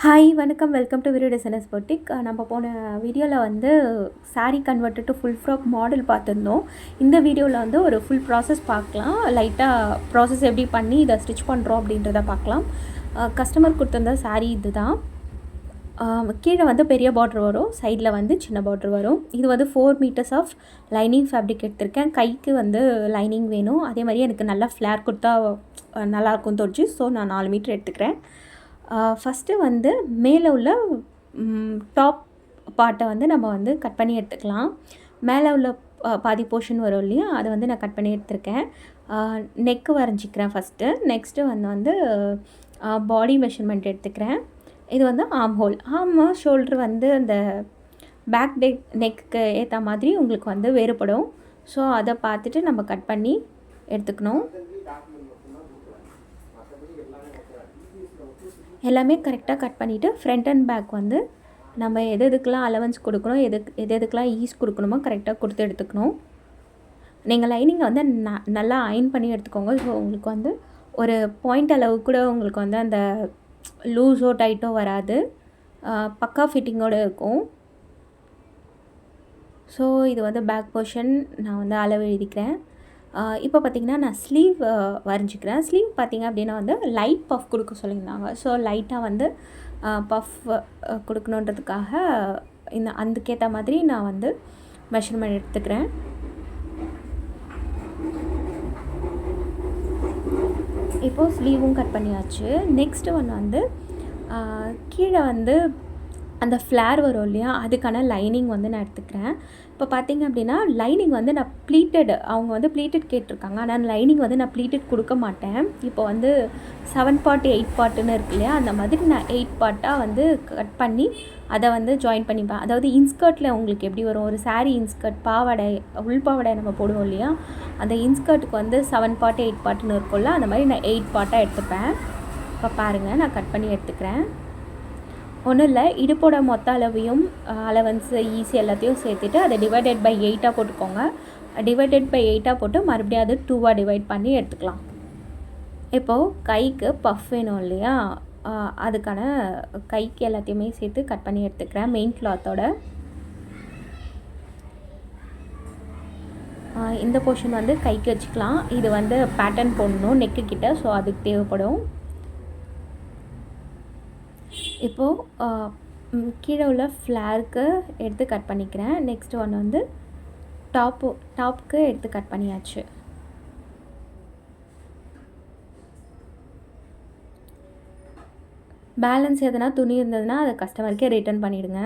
Hi வணக்கம். Welcome to விரு designers boutique. நம்ம போன வீடியோவில் வந்து sari converted to full frock model பார்த்துருந்தோம். இந்த வீடியோவில் வந்து ஒரு ஃபுல் ப்ராசஸ் பார்க்கலாம். லைட்டாக ப்ராசஸ் எப்படி பண்ணி இதை ஸ்டிச் பண்ணுறோம் அப்படின்றத பார்க்கலாம். கஸ்டமர் கொடுத்துருந்த சாரீ இது தான். கீழே வந்து பெரிய பார்டர் வரும், சைடில் வந்து சின்ன பார்டர் வரும். இது வந்து 4 மீட்டர்ஸ் ஆஃப் லைனிங் ஃபேப்ரிக் எடுத்திருக்கேன். கைக்கு வந்து லைனிங் வேணும். அதே மாதிரி எனக்கு நல்லா ஃப்ளேர் கொடுத்தா நல்லாயிருக்கும் தோணுச்சு. ஸோ நான் 4 மீட்டர் எடுத்துக்கிறேன். ஃபஸ்ட்டு வந்து மேலே உள்ள டாப் பார்ட்டை வந்து நம்ம வந்து கட் பண்ணி எடுத்துக்கலாம். மேலே உள்ள பாதி போர்ஷன் வரும் இல்லையா, அதை வந்து நான் கட் பண்ணி எடுத்திருக்கேன். Neck வரைஞ்சிக்கிறேன் first. நெக்ஸ்ட்டு வந்து பாடி மெஷர்மெண்ட் எடுத்துக்கிறேன். இது வந்து ஆர்ம் ஷோல்ட்ரு வந்து அந்த பேக் நெக்கு ஏற்ற மாதிரி உங்களுக்கு வந்து வேறுபடும். ஸோ அதை பார்த்துட்டு நம்ம கட் பண்ணி எடுத்துக்கணும். எல்லாமே கரெக்டாக கட் பண்ணிவிட்டு ஃப்ரண்ட் அண்ட் பேக் வந்து நம்ம எதுக்கெலாம் அலவன்ஸ் கொடுக்கணும், எதுக்கெலாம் ஈஸ் கொடுக்கணுமோ கரெக்டாக கொடுத்து எடுத்துக்கணும். நீங்கள் லைனிங்கை வந்து நல்லா அயன் பண்ணி எடுத்துக்கோங்க. ஸோ உங்களுக்கு வந்து ஒரு பாயிண்ட் அளவு கூட உங்களுக்கு வந்து அந்த லூஸோ டைட்டோ வராது, பக்கா ஃபிட்டிங்கோடு இருக்கும். ஸோ இது வந்து பேக் போர்ஷன் நான் வந்து அளவு எழுதிக்கிறேன். இப்போ பார்த்திங்கன்னா நான் ஸ்லீவ் வரைஞ்சிக்கிறேன். ஸ்லீவ் பார்த்திங்க அப்படின்னா வந்து லைட் பஃப் கொடுக்க சொல்லியிருந்தாங்க. ஸோ லைட்டாக வந்து பஃப் கொடுக்கணுன்றதுக்காக அதுக்கேற்ற மாதிரி நான் வந்து மெஷர்மெண்ட் எடுத்துக்கிறேன். இப்போது ஸ்லீவும் கட் பண்ணியாச்சு. நெக்ஸ்ட்டு ஒன்று வந்து கீழே வந்து அந்த ஃப்ளேர் வரும் இல்லையா, அதுக்கான லைனிங் வந்து நான் எடுத்துக்கிறேன். இப்போ பார்த்திங்க அப்படின்னா லைனிங் வந்து நான் அவங்க வந்து ப்ளீட்டட் கேட்டிருக்காங்க. ஆனால் லைனிங் வந்து நான் ப்ளீட்டட் கொடுக்க மாட்டேன். இப்போ வந்து 7 பார்ட் 8 பார்ட்டுன்னு இருக்கு இல்லையா, அந்த மாதிரி நான் 8 பார்ட்டாக வந்து கட் பண்ணி அதை வந்து ஜாயின் பண்ணிப்பேன். அதாவது இன்ஸ்கர்ட்டில் உங்களுக்கு எப்படி வரும், ஒரு சாரீ இன்ஸ்கர்ட் பாவாடை உள்பாவாடை நம்ம போடுவோம் இல்லையா, அந்த இன்ஸ்கர்ட்டுக்கு வந்து 7 பார்ட் 8 பார்ட்டுன்னு இருக்கும்ல, அந்த மாதிரி நான் 8 பார்ட்டாக எடுத்துப்பேன். இப்போ பாருங்கள், நான் கட் பண்ணி எடுத்துக்கிறேன். ஒன்றும் இல்லை, இடுப்போட மொத்த அளவையும் அலவன்ஸு ஈஸி எல்லாத்தையும் சேர்த்துட்டு அதை டிவைடட் பை 8ஆக போட்டுக்கோங்க. டிவைடட் பை 8ஆக போட்டு மறுபடியும் அது 2ஆக டிவைட் பண்ணி எடுத்துக்கலாம். இப்போது கைக்கு பஃப் வேணும் இல்லையா, அதுக்கான கைக்கு எல்லாத்தையுமே சேர்த்து கட் பண்ணி எடுத்துக்கிறேன் மெயின் கிளாத்தோட. இந்த போர்ஷன் வந்து கைக்கு வச்சுக்கலாம். இது வந்து பேட்டர்ன் போடணும் நெக்கு கிட்ட, ஸோ அதுக்கு தேவைப்படும். இப்போது கீழே உள்ள ஃப்ளேருக்கு எடுத்து கட் பண்ணிக்கிறேன். நெக்ஸ்ட் ஒன்று வந்து டாப்புக்கு எடுத்து கட் பண்ணியாச்சு. பேலன்ஸ் எதனா துணி இருந்ததுன்னா அதை கஸ்டமருக்கே ரிட்டர்ன் பண்ணிவிடுங்க.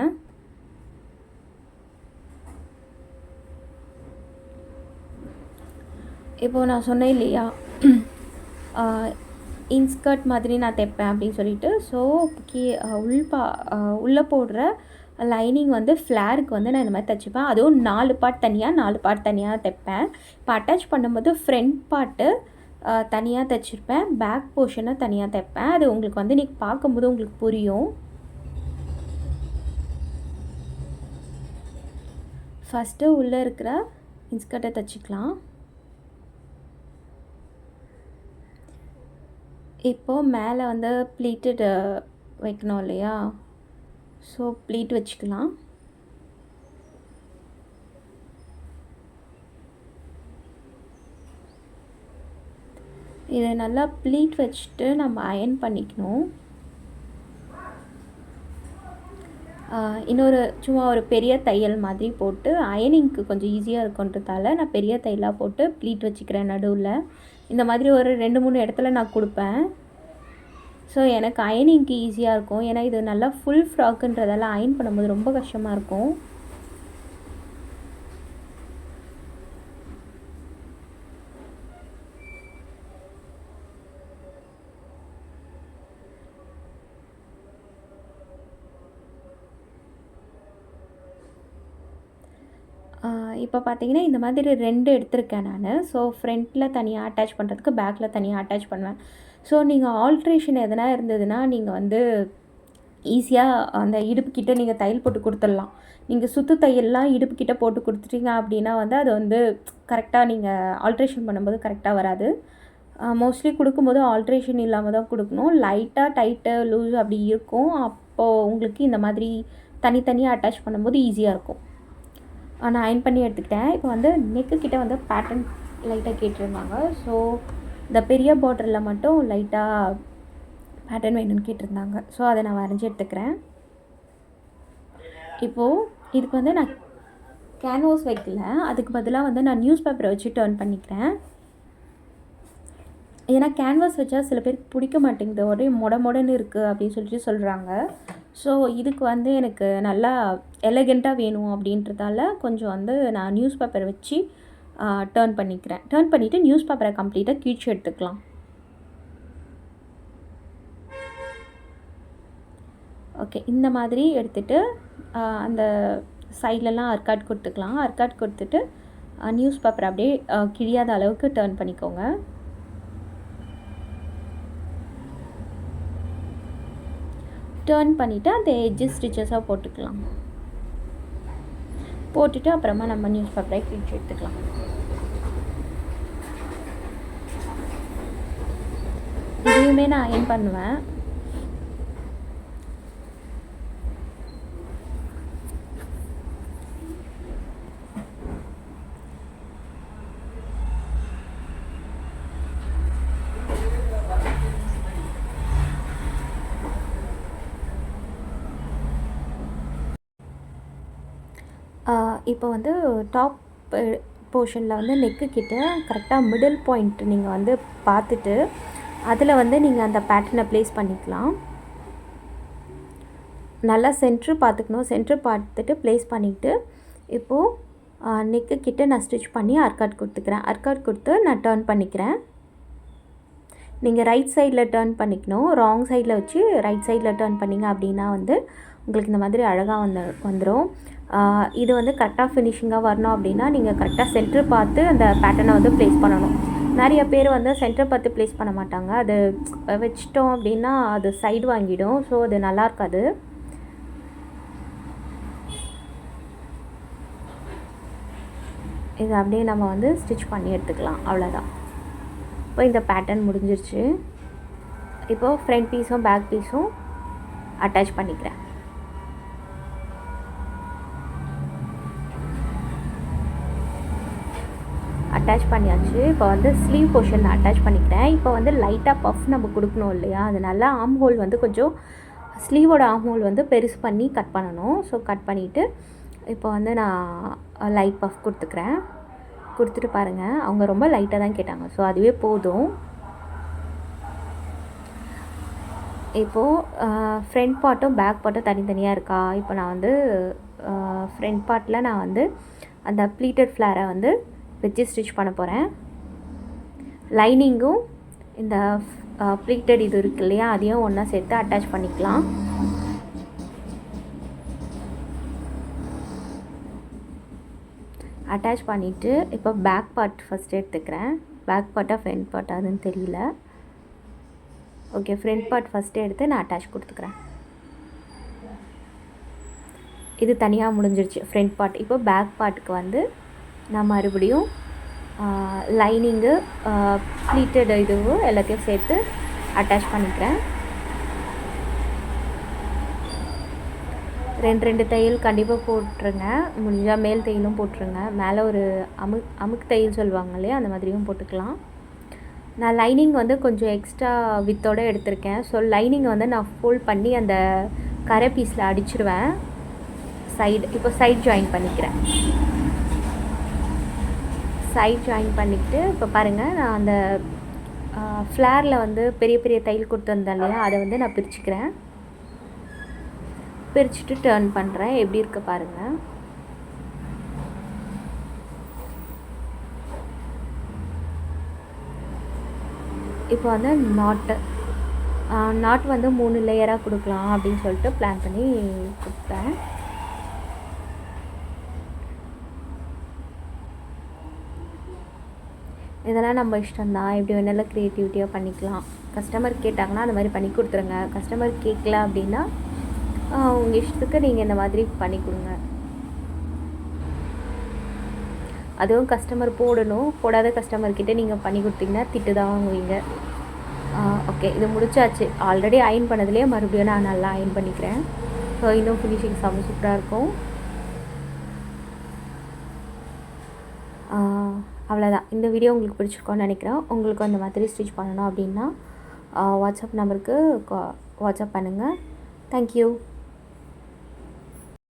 இப்போது நான் சொன்னேன் இல்லையா, இன்ஸ்கர்ட் மாதிரி நான் தைப்பேன் அப்படின்னு சொல்லிட்டு. ஸோ உள்ளே போடுற லைனிங் வந்து ஃப்ளேருக்கு வந்து நான் இந்த மாதிரி தைச்சிப்பேன். அதுவும் 4 பார்ட் தனியாக தைப்பேன். இப்போ அட்டாச் பண்ணும்போது ஃப்ரண்ட் பார்ட்டு தனியாக தைச்சிருப்பேன், பேக் போர்ஷனை தனியாக தைப்பேன். அது உங்களுக்கு வந்து நீங்கள் பார்க்கும்போது உங்களுக்கு புரியும். ஃபஸ்ட்டு உள்ளே இருக்கிற இன்ஸ்கர்ட்டை தைச்சிக்கலாம். இப்போது மேலே வந்து ப்ளீட்டட் வைக்கணும் இல்லையா, ஸோ ப்ளீட் வச்சுக்கலாம். இதை நல்லா ப்ளீட் வச்சுட்டு நம்ம அயன் பண்ணிக்கணும். இன்னொரு சும்மா ஒரு பெரிய தையல் மாதிரி போட்டு அயனிங்க்கு கொஞ்சம் ஈஸியாக இருக்குன்றதால நான் பெரிய தையலாக போட்டு ப்ளீட் வச்சுக்கிறேன் நடுவில். இந்த மாதிரி ஒரு 2-3 இடத்துல நான் கொடுப்பேன். ஸோ எனக்கு அயனிங்க்கு ஈஸியாக இருக்கும். ஏன்னா இது நல்லா ஃபுல் ஃப்ராக்குன்றதால அயன் பண்ணும்போது ரொம்ப கஷ்டமாக இருக்கும். இப்போ பார்த்தீங்கன்னா இந்த மாதிரி 2 எடுத்திருக்கேன் நான். ஸோ ஃப்ரண்ட்டில் தனியாக அட்டாச் பண்ணுறதுக்கு, பேக்கில் தனியாக அட்டாச் பண்ணுவேன். ஸோ நீங்கள் ஆல்ட்ரேஷன் எதனா இருந்ததுன்னா நீங்கள் வந்து ஈஸியாக அந்த இடுப்புக்கிட்ட நீங்கள் தையல் போட்டு கொடுத்துடலாம். நீங்கள் சுற்று தையல்லாம் இடுப்புக்கிட்ட போட்டு கொடுத்துட்டீங்க அப்படின்னா வந்து அது வந்து கரெக்டாக நீங்கள் ஆல்ட்ரேஷன் பண்ணும்போது கரெக்டாக வராது. மோஸ்ட்லி கொடுக்கும்போது ஆல்ட்ரேஷன் இல்லாமல் தான் கொடுக்கணும். லைட்டாக டைட்டு லூஸ் அப்படி இருக்கும். அப்போது உங்களுக்கு இந்த மாதிரி தனித்தனியாக அட்டாச் பண்ணும்போது ஈஸியாக இருக்கும். நான் அயர்ன் பண்ணி எடுத்துக்கிட்டேன். இப்போ வந்து நெக்கு கிட்டே வந்து பேட்டர்ன் லைட்டாக கேட்டிருந்தாங்க. ஸோ இந்த பெரிய பார்டரில் மட்டும் லைட்டாக பேட்டர்ன் வேணும்னு கேட்டிருந்தாங்க. ஸோ அதை நான் வரைஞ்சி எடுத்துக்கிறேன். இப்போது இதுக்கு வந்து நான் கேன்வாஸ் வைக்கல, அதுக்கு பதிலாக வந்து நான் நியூஸ் பேப்பரை வச்சு டர்ன் பண்ணிக்கிறேன். ஏன்னா கேன்வாஸ் வச்சா சில பேருக்கு பிடிக்க மாட்டேங்குது, ஒரே மொடன்னு இருக்குது அப்படின்னு சொல்லிட்டு சொல்கிறாங்க. ஸோ இதுக்கு வந்து எனக்கு நல்லா எலகெண்ட்டாக வேணும் அப்படின்றதால கொஞ்சம் வந்து நான் நியூஸ் பேப்பரை வச்சு டர்ன் பண்ணிக்கிறேன். டர்ன் பண்ணிவிட்டு நியூஸ் பேப்பரை கம்ப்ளீட்டாக கீழ்ச்சி எடுத்துக்கலாம். ஓகே, இந்த மாதிரி எடுத்துகிட்டு அந்த சைட்லலாம் அர்க்காட் கொடுத்துக்கலாம். அர்க்காட் கொடுத்துட்டு நியூஸ் பேப்பர் அப்படியே கிழியாத அளவுக்கு டர்ன் பண்ணிக்கோங்க. டர்ன் பண்ணிவிட்டு அந்த எட்ஜஸ் ஸ்டிச்சஸாக போட்டுக்கலாம். போட்டுட்டு அப்புறமா நம்ம நியூஸ் பேப்பரை கிழிச்சு எடுத்துக்கலாம். இதையுமே நான் அயர்ன் பண்ணுவேன். இப்போ வந்து டாப் போர்ஷனில் வந்து நெக்கு கிட்ட கரெக்டாக மிடில் பாயிண்ட் நீங்கள் வந்து பார்த்துட்டு அதில் வந்து நீங்கள் அந்த பேட்டர்னை ப்ளேஸ் பண்ணிக்கலாம். நல்லா சென்ட்ரு பார்த்துக்கணும். சென்ட்ரு பார்த்துட்டு ப்ளேஸ் பண்ணிவிட்டு இப்போது நெக்கு கிட்ட நான் ஸ்டிச் பண்ணி அர்க்காட் கொடுத்துக்கிறேன். அர்க்காட் கொடுத்து நான் டர்ன் பண்ணிக்கிறேன். நீங்கள் ரைட் சைடில் டர்ன் பண்ணிக்கணும். ராங் சைடில் வச்சு ரைட் சைடில் டர்ன் பண்ணிங்க அப்படின்னா வந்து உங்களுக்கு இந்த மாதிரி அழகாக வந்துடும். இது வந்து கரெக்டாக ஃபினிஷிங்காக வரணும் அப்படின்னா நீங்கள் கரெக்டாக சென்ட்ரு பார்த்து அந்த பேட்டர்னை வந்து ப்ளேஸ் பண்ணணும். நிறைய பேர் வந்து சென்டரை பார்த்து ப்ளேஸ் பண்ண மாட்டாங்க. அது வச்சிட்டோம் அப்படின்னா அது சைடு வாங்கிடும். ஸோ அது நல்லா இருக்காது. இது அப்படியே நம்ம வந்து ஸ்டிச் பண்ணி எடுத்துக்கலாம். அவ்வளோதான். இப்போ இந்த பேட்டர்ன் முடிஞ்சிருச்சு. இப்போது ஃப்ரண்ட் பீஸும் பேக் பீஸும் அட்டாச் பண்ணிக்கிறேன். அட்டாச் பண்ணியாச்சு. இப்போ வந்து ஸ்லீவ் போர்ஷன் நான் அட்டாச் பண்ணிக்கிறேன். இப்போ வந்து லைட்டாக பஃப் நம்ம கொடுக்கணும் இல்லையா, அதனால ஆர்ம் ஹோல் வந்து கொஞ்சம் ஸ்லீவோட ஆர்ம் ஹோல் வந்து பெருசு பண்ணி கட் பண்ணணும். ஸோ கட் பண்ணிவிட்டு இப்போ வந்து நான் லைட் பஃப் கொடுத்துக்கிறேன். கொடுத்துட்டு பாருங்கள், அவங்க ரொம்ப லைட்டாக தான் கேட்டாங்க. ஸோ அதுவே போதும். இப்போது ஃப்ரண்ட் பார்ட்டும் பேக் பார்ட்டும் தனித்தனியாக இருக்கா. இப்போ நான் வந்து ஃப்ரண்ட் பார்ட்டில் நான் வந்து அந்த ப்ளீட்டட் ஃப்ளாரை வந்து வச்சு ஸ்டிச் பண்ண போகிறேன். லைனிங்கும் இந்த ப்ளீட்டட் இது இருக்கு இல்லையா, அதையும் ஒன்றா சேர்த்து அட்டாச் பண்ணிக்கலாம். அட்டாச் பண்ணிவிட்டு இப்போ பேக் பார்ட் ஃபஸ்ட்டு எடுத்துக்கிறேன். பேக் பார்ட்டாக ஃப்ரண்ட் பார்ட் அதுன்னு தெரியல. ஓகே, ஃப்ரண்ட் பார்ட் ஃபஸ்ட்டு எடுத்து நான் அட்டாச் கொடுத்துக்கிறேன். இது தனியாக முடிஞ்சிருச்சு ஃப்ரண்ட் பார்ட். இப்போ பேக் பார்ட்டுக்கு வந்து நான் மறுபடியும் லைனிங்கு ப்ளீட்டட் இதுவும் எல்லாத்தையும் சேர்த்து அட்டாச் பண்ணிக்கிறேன். ரெண்டு தையல் கண்டிப்பாக போட்டுருங்க. முடிஞ்சால் மேல் தையலும் போட்டுருங்க. மேலே ஒரு அமுக்கு தையல் சொல்லுவாங்க இல்லையா, அந்த மாதிரியும் போட்டுக்கலாம். நான் லைனிங் வந்து கொஞ்சம் எக்ஸ்ட்ரா வித்தோடு எடுத்திருக்கேன். ஸோ லைனிங்கை வந்து நான் ஃபோல்ட் பண்ணி அந்த கரை பீஸில் அடிச்சிடுவேன். இப்போ சைட் ஜாயின் பண்ணிக்கிறேன். சைட் ஜாயின் பண்ணிக்கிட்டு இப்போ பாருங்கள், நான் அந்த ஃப்ளேரில் வந்து பெரிய பெரிய தையல் கொடுத்துருந்தேன் இல்லையா, அதை வந்து நான் பிரிச்சுக்கிறேன். பிரிச்சுட்டு டர்ன் பண்ணுறேன். எப்படி இருக்கு பாருங்கள். இப்போ வந்து நாட் வந்து 3 லேயராக கொடுக்கலாம் அப்படின்னு சொல்லிட்டு பிளான் பண்ணி கொடுத்தேன். இதெல்லாம் நம்ம இஷ்டம்தான், எப்படி வேணாலும் க்ரியேட்டிவிட்டியாக பண்ணிக்கலாம். கஸ்டமர் கேட்டாங்கன்னா அந்த மாதிரி பண்ணி கொடுத்துருங்க. கஸ்டமர் கேட்கல அப்படின்னா உங்கள் இஷ்டத்துக்கு நீங்கள் இந்த மாதிரி பண்ணி கொடுங்க. அதுவும் கஸ்டமர் போடணும். போடாத கஸ்டமர்கிட்ட நீங்கள் பண்ணி கொடுத்தீங்கன்னா திட்டு தான் வாங்குவீங்க. ஓகே, இது முடிச்சாச்சு. ஆல்ரெடி அயர்ன் பண்ணதுலேயே மறுபடியும் நான் நல்லா அயர்ன் பண்ணிக்கிறேன். ஸோ இன்னும் ஃபினிஷிங் செம்ம சூப்பராக இருக்கும். அவ்வளோதான். இந்த வீடியோ உங்களுக்கு பிடிச்சிருக்கோன்னு நினைக்கிறேன். உங்களுக்கு அந்த மாதிரி ஸ்டிச் பண்ணணும் அப்படின்னா வாட்ஸ்அப் நம்பருக்கு வாட்ஸ்அப் பண்ணுங்கள். தேங்க்யூ.